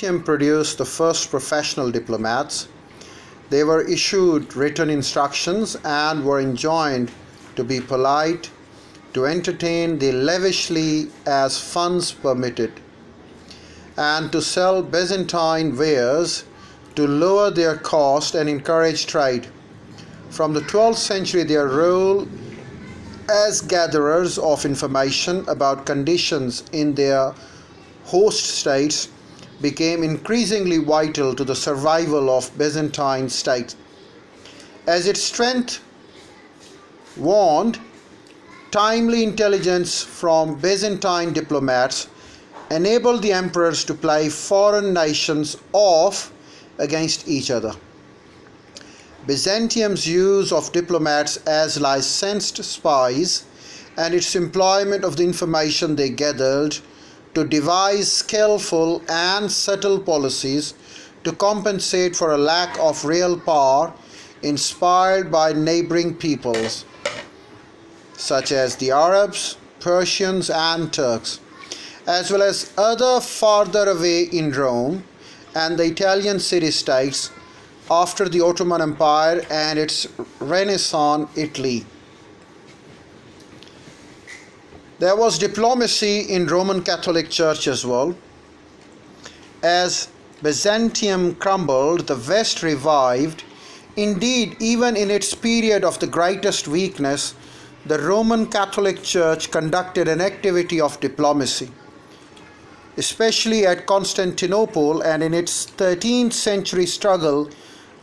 Byzantium produced the first professional diplomats. They were issued written instructions and were enjoined to be polite, to entertain thee lavishly as funds permitted, and to sell Byzantine wares to lower their cost and encourage trade. From the 12th century, their role as gatherers of information about conditions in their host states became increasingly vital to the survival of Byzantine state. As its strength waned, timely intelligence from Byzantine diplomats enabled the emperors to play foreign nations off against each other. Byzantium's use of diplomats as licensed spies and its employment of the information they gathered to devise skillful and subtle policies to compensate for a lack of real power inspired by neighboring peoples such as the Arabs, Persians, and Turks, as well as other farther away in Rome and the Italian city-states after the Ottoman Empire and its Renaissance Italy. There was diplomacy in Roman Catholic Church as well. As Byzantium crumbled, the West revived. Indeed, even in its period of the greatest weakness, the Roman Catholic Church conducted an activity of diplomacy, especially at Constantinople and in its 13th century struggle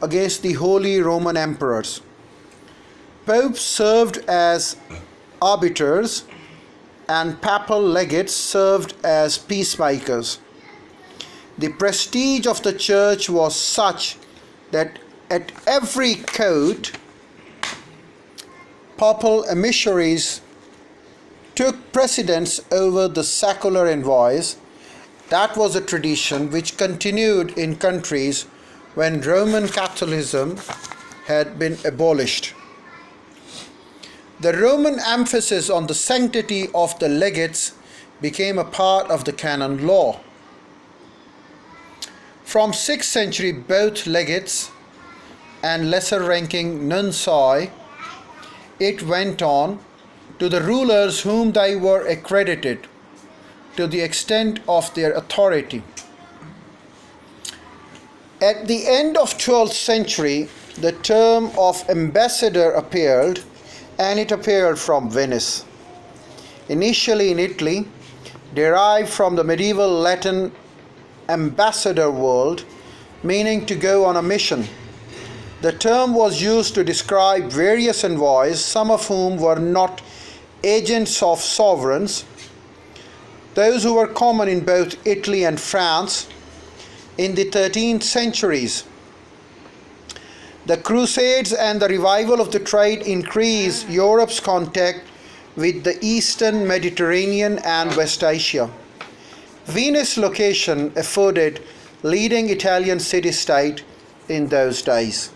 against the Holy Roman Emperors. Popes served as arbiters and papal legates served as peacemakers. The prestige of the church was such that at every court, papal emissaries took precedence over the secular envoys. That was a tradition which continued in countries when Roman Catholicism had been abolished. The Roman emphasis on the sanctity of the legates became a part of the canon law. From 6th century, both legates and lesser-ranking nunci, it went on to the rulers whom they were accredited to the extent of their authority. At the end of 12th century, the term of ambassador appeared, and it appeared from Venice. Initially in Italy, derived from the medieval Latin ambassador world, meaning to go on a mission. The term was used to describe various envoys, some of whom were not agents of sovereigns, those who were common in both Italy and France in the 13th centuries. The Crusades and the revival of the trade increased Europe's contact with the Eastern Mediterranean and West Asia. Venice location afforded leading Italian city-state in those days.